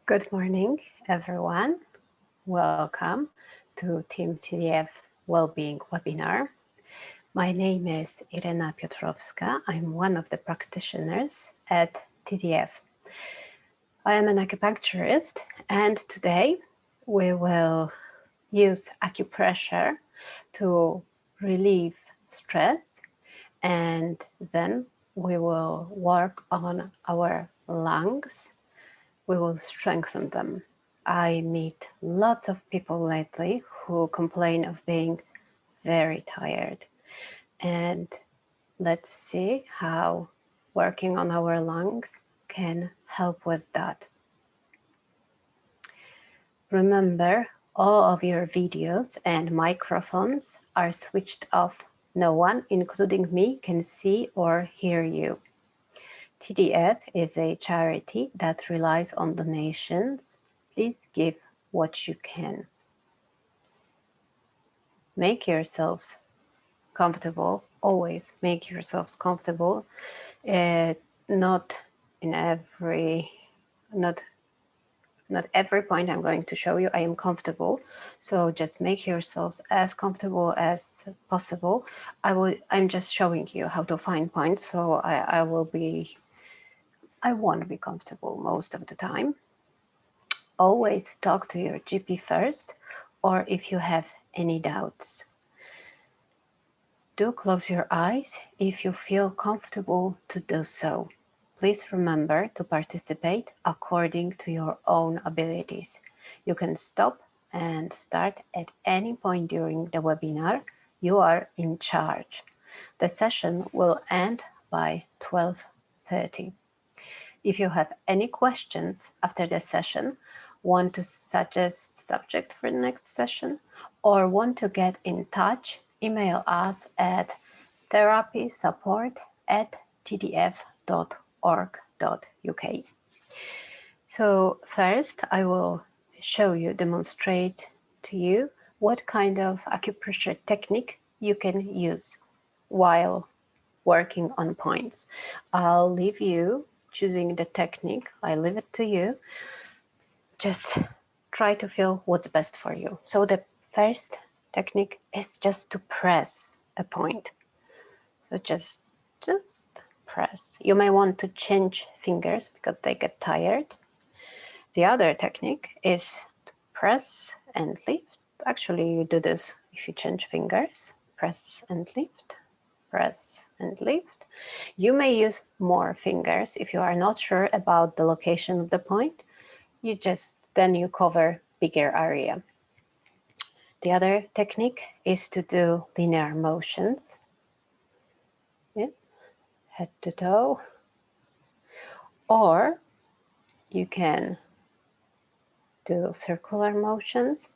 Good morning, everyone. Welcome to Team TDF Wellbeing webinar. My name is Irena Piotrowska. I'm one of the practitioners at TDF. I am an acupuncturist, and today we will use acupressure to relieve stress, and then we will work on our lungs. We will strengthen them. I meet lots of people lately who complain of being very tired. And let's see how working on our lungs can help with that. Remember, all of your videos and microphones are switched off. No one, including me, can see or hear you. TDF is a charity that relies on donations. Please give what you can. Make yourselves comfortable. Always make yourselves comfortable. Not in every, not every point I'm going to show you I am comfortable. So just make yourselves as comfortable as possible. I'm just showing you how to find points. So I won't be comfortable most of the time. Always talk to your GP first, or if you have any doubts. Do close your eyes if you feel comfortable to do so. Please remember to participate according to your own abilities. You can stop and start at any point during the webinar. You are in charge. The session will end by 12:30. If you have any questions after the session, want to suggest subject for the next session, or want to get in touch, email us at therapysupport@tdf.org.uk. So first I will demonstrate to you what kind of acupressure technique you can use while working on points. I'll leave you choosing the technique. I leave it to you. Just try to feel what's best for you. So the first technique is just to press a point. So just press. You may want to change fingers because they get tired. The other technique is to press and lift. Actually, you do this if you change fingers. Press and lift. Press and lift. You may use more fingers if you are not sure about the location of the point. Then you cover bigger area. The other technique is to do linear motions. Yeah. Head to toe. Or you can do circular motions,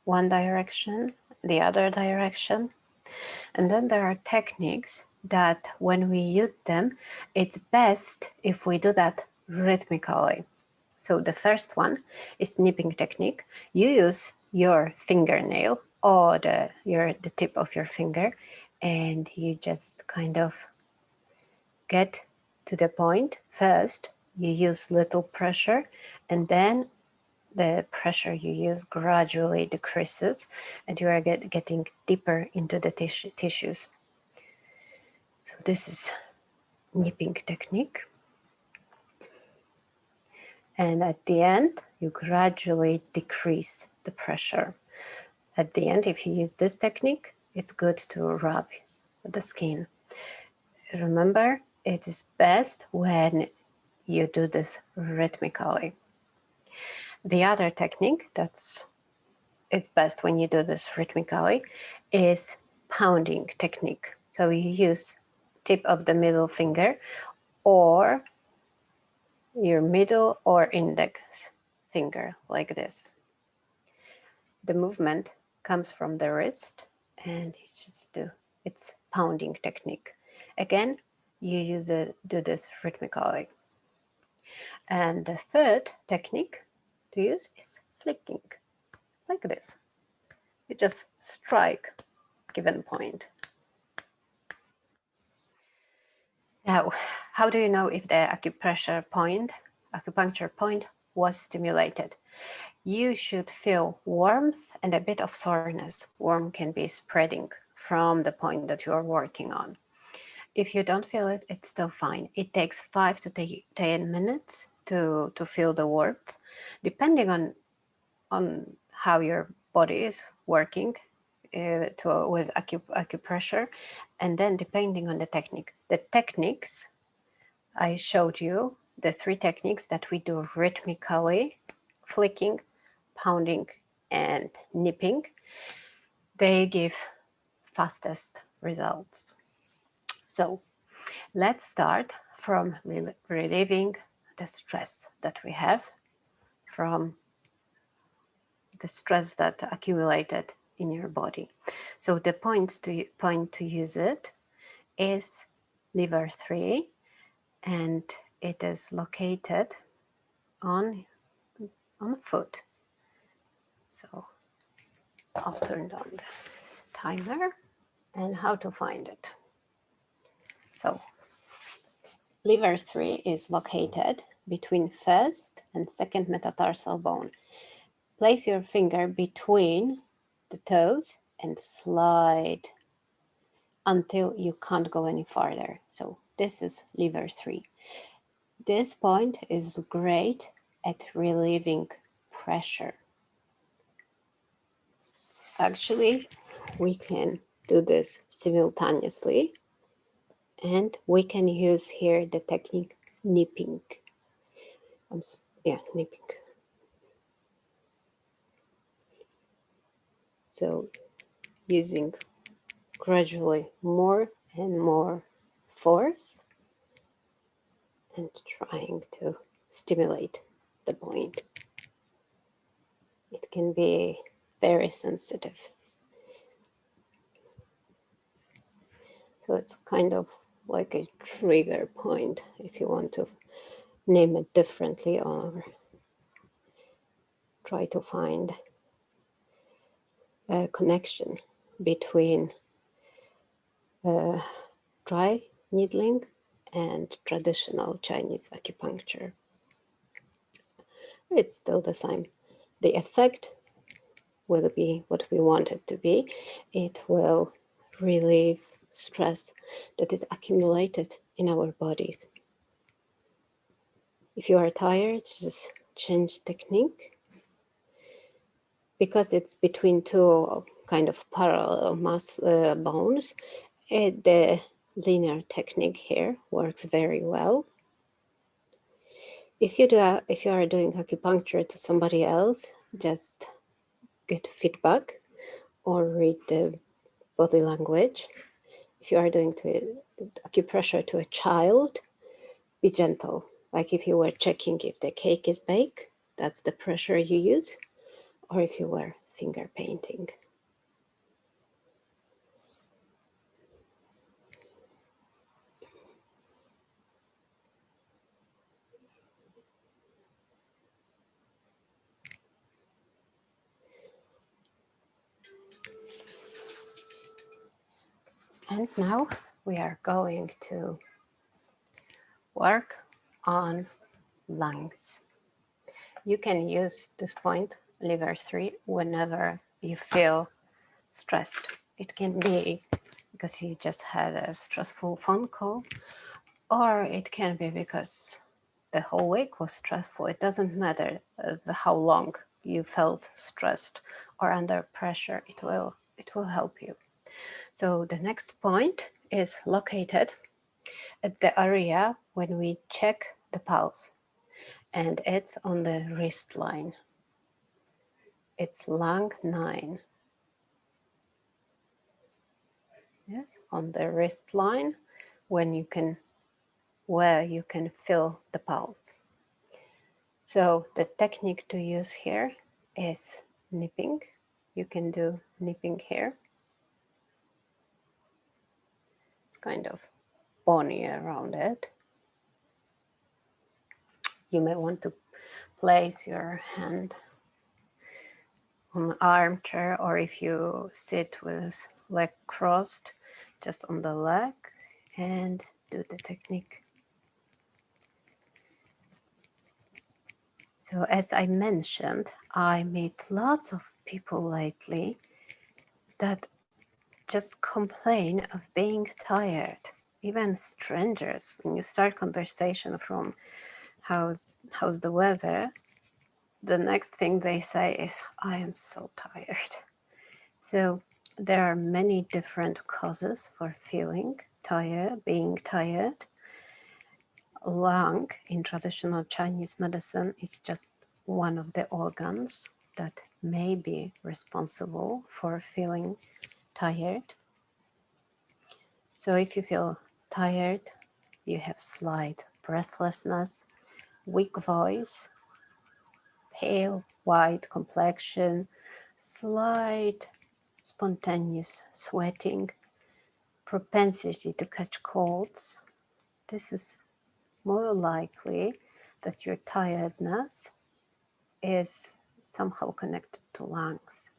one direction, the other direction. And then there are techniques that when we use them, it's best if we do that rhythmically. So the first one is nipping technique. You use your fingernail or the tip of your finger, and you just kind of get to the point. First, you use little pressure, and then the pressure you use gradually decreases, and you are getting deeper into the tissues. So this is nipping technique. And at the end, you gradually decrease the pressure. At the end, if you use this technique, it's good to rub the skin. Remember, it is best when you do this rhythmically. The other technique it's best when you do this rhythmically is pounding technique. So you use tip of the middle finger or your middle or index finger like this. The movement comes from the wrist and you just it's pounding technique. Again, you do this rhythmically. And the third technique to use is flicking, like this. You just strike given point. Now, how do you know if the acupuncture point was stimulated. You should feel warmth and a bit of soreness. Warmth can be spreading from the point that you are working on. If you don't feel it, it's still fine. It takes 5 to 10 minutes to feel the warmth, depending on how your body is working with acupressure, and then depending on the technique. The techniques I showed you, the 3 techniques that we do rhythmically, flicking, pounding, and nipping, they give fastest results. So let's start from relieving the stress that we have from the stress that accumulated in your body. So the point to use it is liver 3, and it is located on the foot. So I'll turn on the timer and how to find it. So liver 3 is located between first and second metatarsal bone. Place your finger between the toes and slide until you can't go any farther. So this is liver 3. This point is great at relieving pressure. Actually, we can do this simultaneously, and we can use here the technique nipping. Nipping. So using gradually more and more force and trying to stimulate the point. It can be very sensitive. So it's kind of like a trigger point, if you want to name it differently, or try to find a connection between dry needling and traditional Chinese acupuncture. It's still the same. The effect will be what we want it to be. It will relieve stress that is accumulated in our bodies. If you are tired, just change technique. Because it's between 2 kind of parallel bones, the linear technique here works very well. If you are doing acupuncture to somebody else, just get feedback or read the body language. If you are doing acupressure to a child, be gentle. Like if you were checking if the cake is baked, that's the pressure you use, or if you were finger painting. And now we are going to work on lungs. You can use this point, liver 3, whenever you feel stressed. It can be because you just had a stressful phone call, or it can be because the whole week was stressful. It doesn't matter how long you felt stressed or under pressure. It will help you. So the next point is located at the area when we check the pulse, and it's on the wrist line. It's lung 9. Yes, on the wrist line, where you can feel the pulse. So the technique to use here is nipping. You can do nipping here. It's kind of bony around it. You may want to place your hand on an armchair, or if you sit with leg crossed, just on the leg, and do the technique. So as I mentioned, I meet lots of people lately that just complain of being tired. Even strangers, when you start conversation from how's the weather, the next thing they say is, I am so tired. So there are many different causes for feeling tired, being tired. Lung in traditional Chinese medicine is just one of the organs that may be responsible for feeling tired. So if you feel tired, you have slight breathlessness, weak voice, pale white complexion, slight spontaneous sweating, propensity to catch colds, this is more likely that your tiredness is somehow connected to lungs.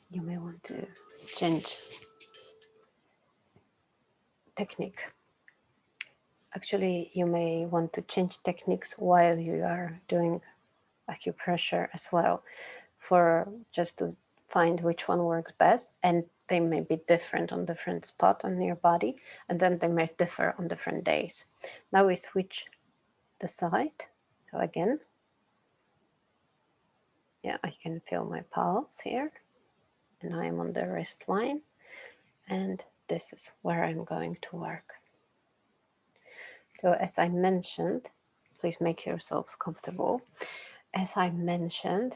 You may want to change technique. Actually, you may want to change techniques while you are doing acupressure as well, for just to find which one works best. And they may be different on different spot on your body, and then they may differ on different days. Now we switch the side. So again, yeah, I can feel my pulse here, and I am on the wrist line, and this is where I'm going to work. So as I mentioned, please make yourselves comfortable. As I mentioned,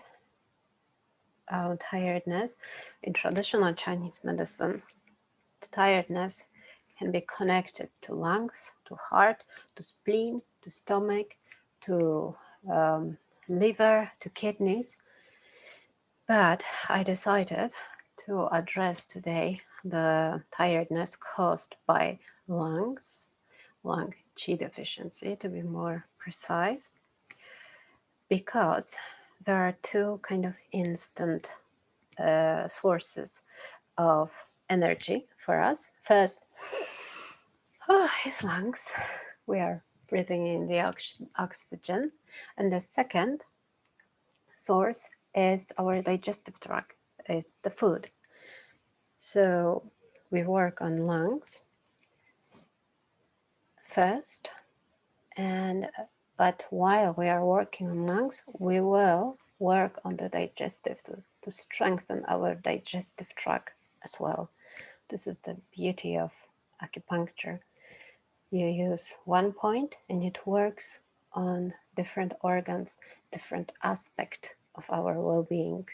tiredness in traditional Chinese medicine, tiredness can be connected to lungs, to heart, to spleen, to stomach, to liver, to kidneys. But I decided to address today the tiredness caused by lungs, lung qi deficiency to be more precise, because there are two kind of instant sources of energy for us. First, his lungs. We are breathing in the oxygen. And the second source is our digestive tract, it's the food. So we work on lungs first, but while we are working on lungs, we will work on the digestive to strengthen our digestive tract as well. This is the beauty of acupuncture. You use one point and it works on different organs, different aspect of our well-being.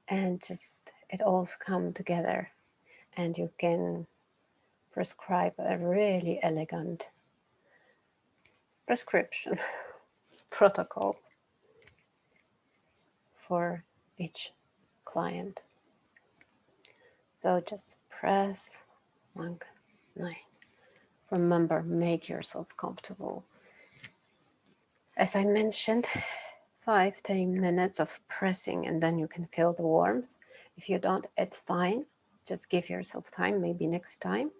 And just it all come together, and you can prescribe a really elegant prescription protocol for each client. So just press lung 9. Remember, make yourself comfortable. As I mentioned, 5-10 minutes of pressing and then you can feel the warmth. If you don't, it's fine. Just give yourself time, maybe next time.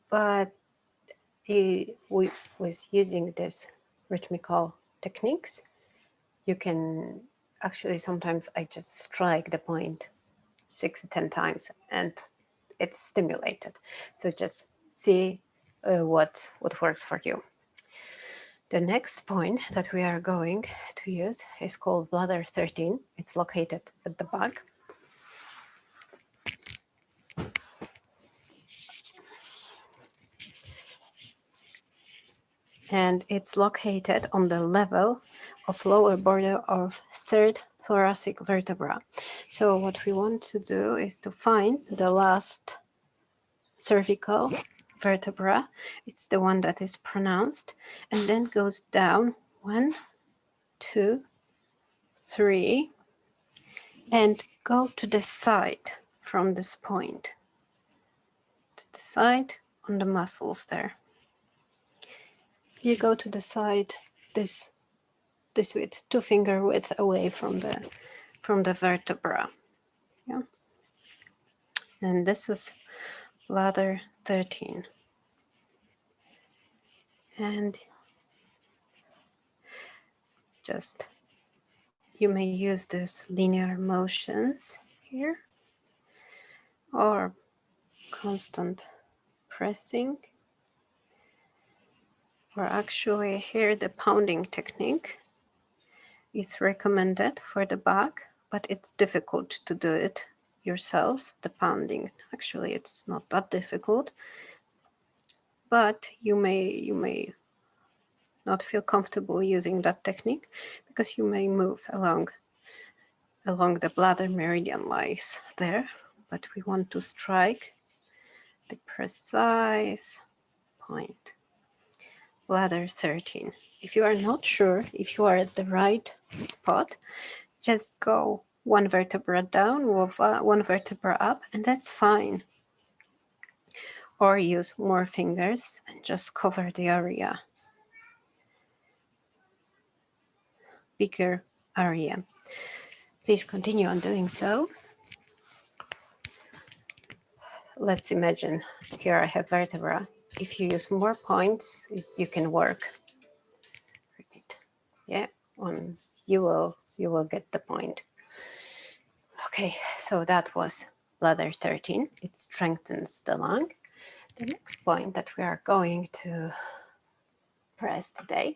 But with using these rhythmical techniques, you can actually, sometimes I just strike the point 6-10 times and it's stimulated. So just see what works for you. The next point that we are going to use is called bladder 13. It's located at the back. And it's located on the level of lower border of third thoracic vertebra. So what we want to do is to find the last cervical vertebra. It's the one that is pronounced, and then goes down 1, 2, 3, and go to the side from this point, to the side on the muscles there. You go to the side this width, 2-finger width away from the vertebra. Yeah. And this is bladder 13. And just, you may use those linear motions here, or constant pressing, or actually here the pounding technique is recommended for the back, but it's difficult to do it yourselves, the pounding. Actually, it's not that difficult, but you may not feel comfortable using that technique because you may move along the bladder meridian lies there, but we want to strike the precise point. Bladder 13. If you are not sure if you are at the right spot, just go one vertebra down, one vertebra up, and that's fine. Or use more fingers and just cover the area, bigger area. Please continue on doing so. Let's imagine here I have vertebra. If you use more points, you can work. Yeah, you will get the point. Okay, so that was bladder 13. It strengthens the lung. The next point that we are going to press today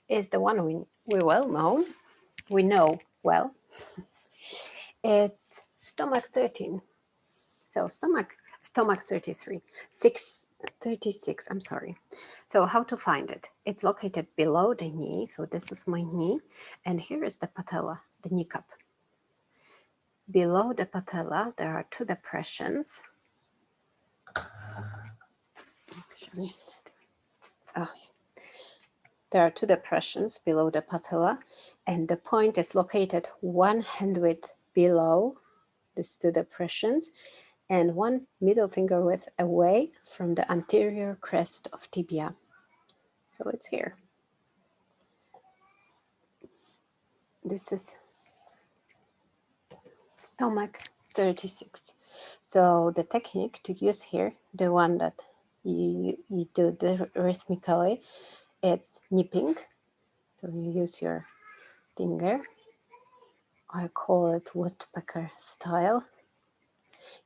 is the one we know well. It's stomach 13. So stomach 33, 36, I'm sorry. So how to find it? It's located below the knee. So this is my knee. And here is the patella, the kneecap. Below the patella, there are two depressions. Actually, there are two depressions below the patella, and the point is located 1 hand width below these two depressions and 1 middle finger width away from the anterior crest of tibia. So it's here. This is stomach 36. So the technique to use here, the one that you do the rhythmically, it's nipping. So you use your finger. I call it woodpecker style.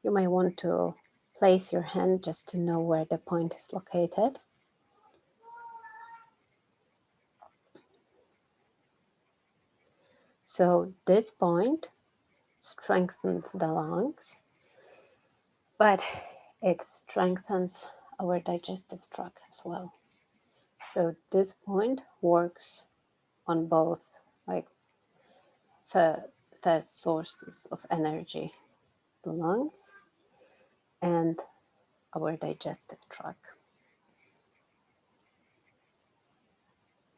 You may want to place your hand just to know where the point is located. So this point strengthens the lungs, but it strengthens our digestive tract as well. So this point works on both, like first sources of energy, the lungs and our digestive tract.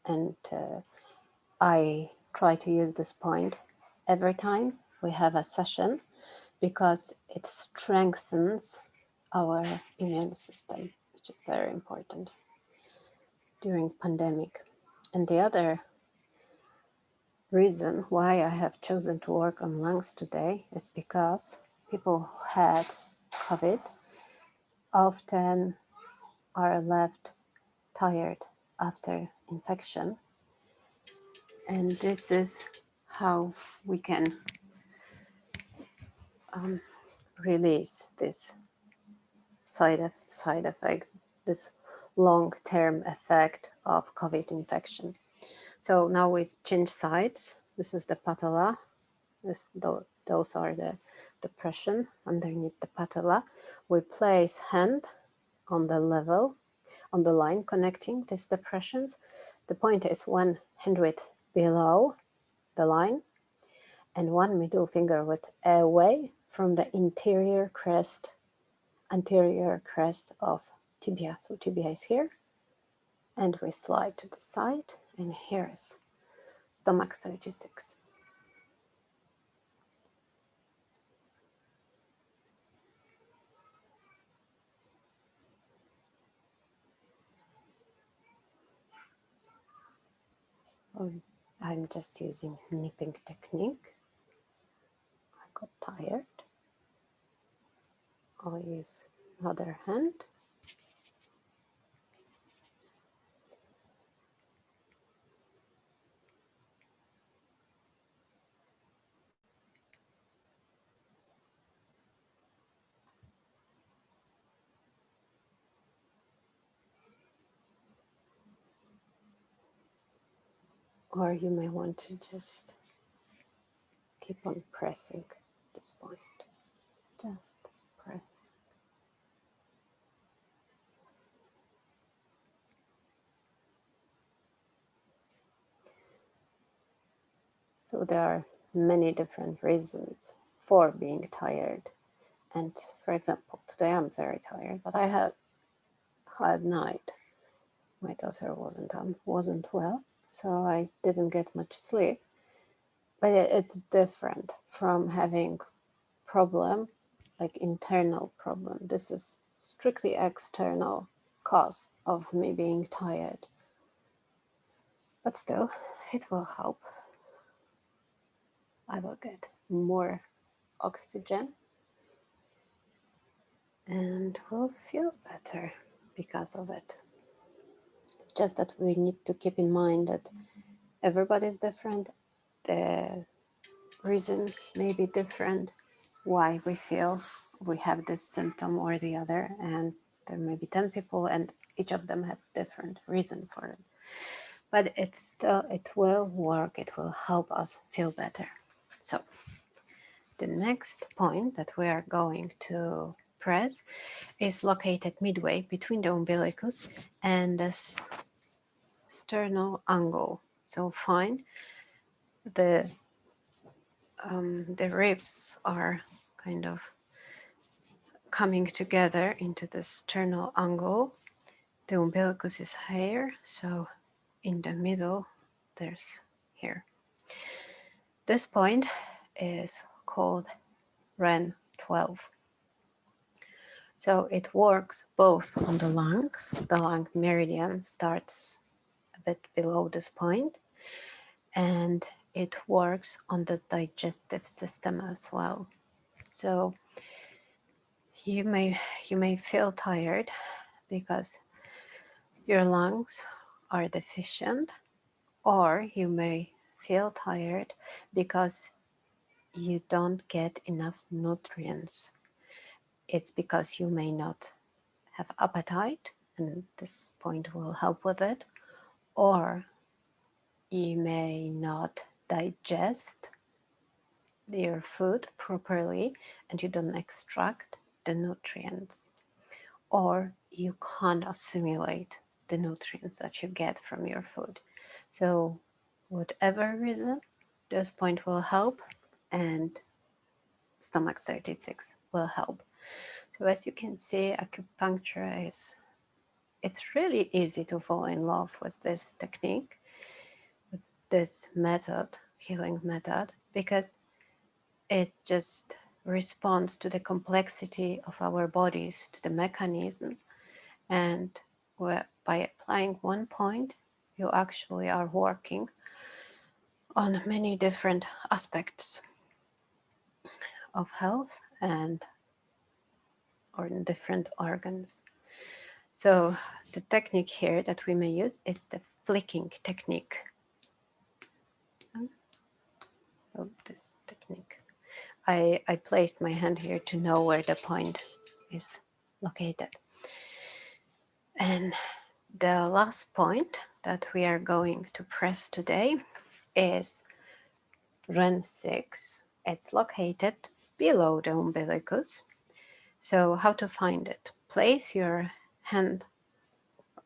And I try to use this point every time we have a session because it strengthens our immune system, which is very important during pandemic. And the other reason why I have chosen to work on lungs today is because people who had COVID often are left tired after infection. And this is how we can release this side effect, this long-term effect of COVID infection. So now we change sides. This is the patella. Those are the depression underneath the patella. We place hand on the level, on the line connecting these depressions. The point is 1 hand width below the line and 1 middle finger width away from the anterior crest of tibia. So tibia is here, and we slide to the side, and here is stomach 36. I'm just using nipping technique. I got tired. I'll use other hand. or you may want to just keep on pressing this point. Just press. So there are many different reasons for being tired. And for example, today I'm very tired, but I had hard night. My daughter wasn't well, so I didn't get much sleep. But it's different from having problem, like internal problem. This is strictly external cause of me being tired. But still, it will help. I will get more oxygen and will feel better because of it. It's just that we need to keep in mind that everybody's different. The reason may be different why we feel we have this symptom or the other, and there may be 10 people and each of them have different reason for it. But it will work, it will help us feel better. So the next point that we are going to press is located midway between the umbilicus and the sternal angle. So find the ribs are kind of coming together into the sternal angle. The umbilicus is here, so in the middle there's here. This point is called REN 12. So it works both on the lungs. The lung meridian starts a bit below this point, and it works on the digestive system as well. So you may feel tired because your lungs are deficient, or you may feel tired because you don't get enough nutrients. It's because you may not have appetite, and this point will help with it, or you may not digest your food properly and you don't extract the nutrients, or you can't assimilate the nutrients that you get from your food. So whatever reason, this point will help, and stomach 36 will help. So as you can see, acupuncture it's really easy to fall in love with this technique, with this method, healing method, because it just responds to the complexity of our bodies, to the mechanisms, and by applying one point, you actually are working on many different aspects of health and or in different organs. So the technique here that we may use is the flicking technique. So this technique. I placed my hand here to know where the point is located. And the last point that we are going to press today is REN 6. It's located below the umbilicus. So how to find it? Place your hand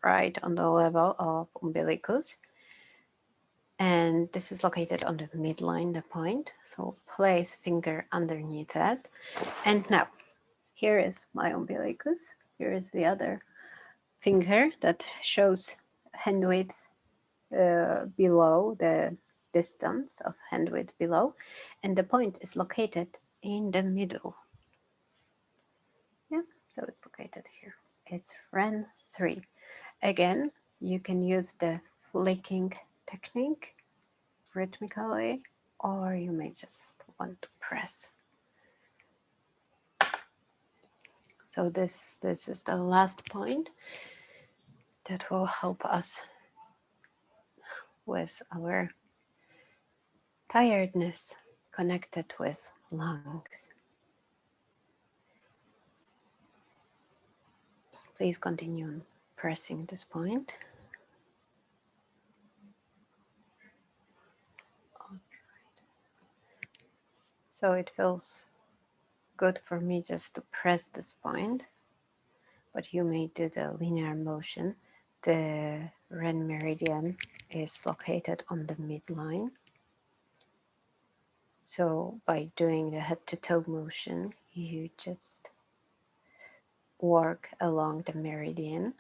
right on the level of umbilicus, and this is located on the midline, the point. So place finger underneath that. And now, here is my umbilicus. Here is the other finger that shows hand width below the distance of hand width below. And the point is located in the middle. Yeah, so it's located here. It's REN 3. Again, you can use the flicking technique rhythmically, or you may just want to press. So this is the last point that will help us with our tiredness connected with lungs. Please continue pressing this point. So it feels good for me just to press this point, but you may do the linear motion. The Ren meridian is located on the midline. So by doing the head to toe motion, you just work along the meridian,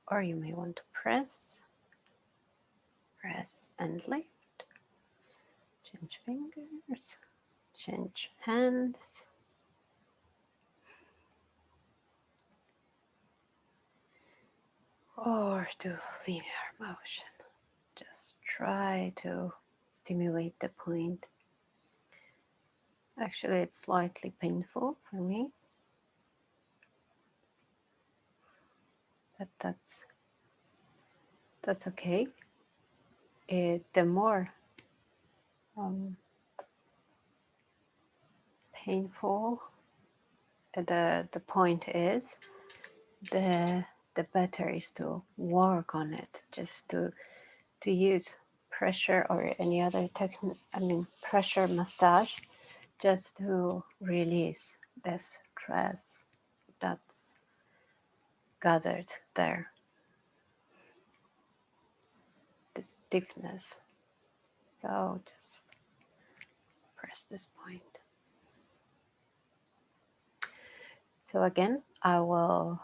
or you may want to press and lift, change fingers, change hands, or do linear motion. Just try to stimulate the point. Actually, it's slightly painful for me, but that's okay. The more painful the point is, the better is to work on it. Just to use pressure or any other technique. I mean, pressure massage, just to release the stress that's gathered there, the stiffness. So just press this point. So again, I will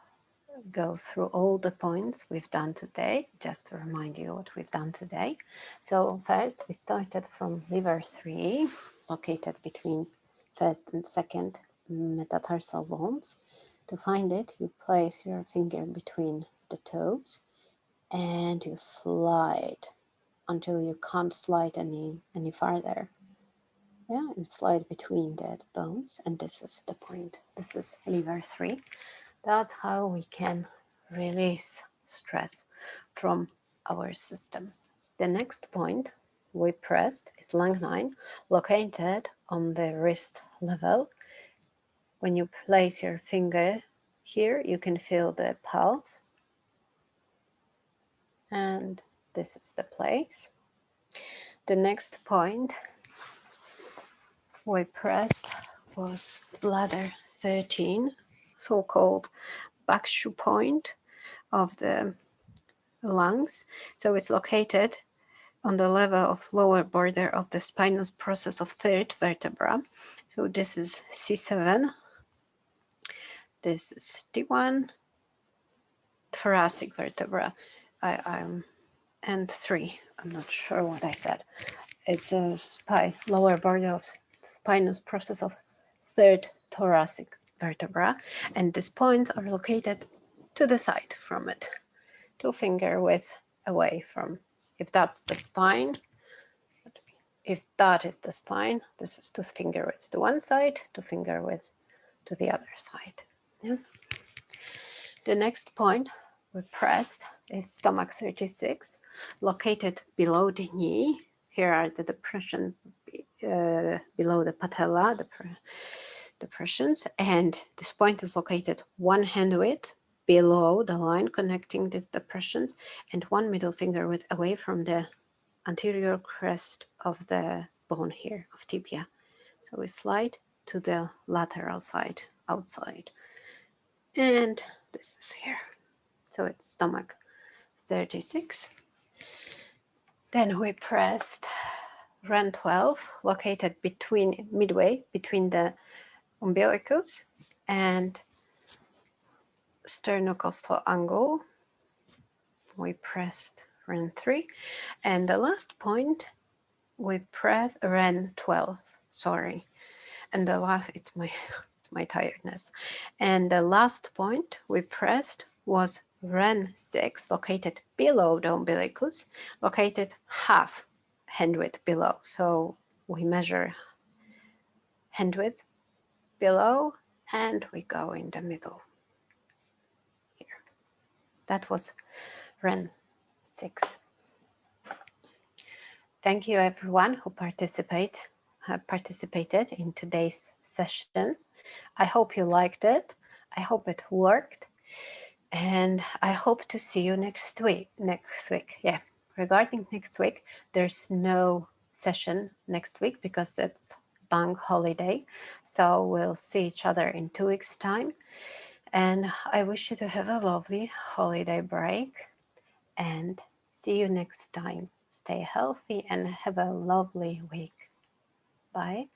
go through all the points we've done today, just to remind you what we've done today. So first, we started from liver 3, located between first and second metatarsal bones. To find it, you place your finger between the toes and you slide until you can't slide any farther. Yeah, you slide between the bones, and this is the point. This is liver 3. That's how we can release stress from our system. The next point we pressed is lung 9, located on the wrist level. When you place your finger here, you can feel the pulse. And this is the place. The next point we pressed was bladder 13, so-called backshoe point of the lungs. So it's located on the level of lower border of the spinous process of third vertebra. So this is C7, this is D1, thoracic vertebra, and 3. I'm not sure what I said. It's a lower border of spinous process of third thoracic vertebra, and these points are located to the side from it, 2 finger width away from, if that's the spine, if that is the spine, this is 2 finger width to one side, 2 finger width to the other side. Yeah. The next point we pressed is stomach 36, located below the knee. Here are the depression below the patella, depressions, and this point is located 1 hand width below the line connecting the depressions and 1 middle finger width away from the anterior crest of the bone here of tibia. So we slide to the lateral side outside, and this is here. So it's stomach 36. Then we pressed REN 12, located midway between the umbilicus and sternocostal angle. We pressed REN 3, and the last point we pressed REN 12. Sorry, and the last it's my tiredness. And the last point we pressed was REN 6, located below the umbilicus, located half hand width below. So we measure hand width below and we go in the middle here. That was REN 6. Thank you everyone who participated in today's session. I hope you liked it. I hope it worked. And I hope to see you next week. Yeah. Regarding next week, there's no session next week because it's bank holiday. So we'll see each other in 2 weeks' time. And I wish you to have a lovely holiday break and see you next time. Stay healthy and have a lovely week. Bye.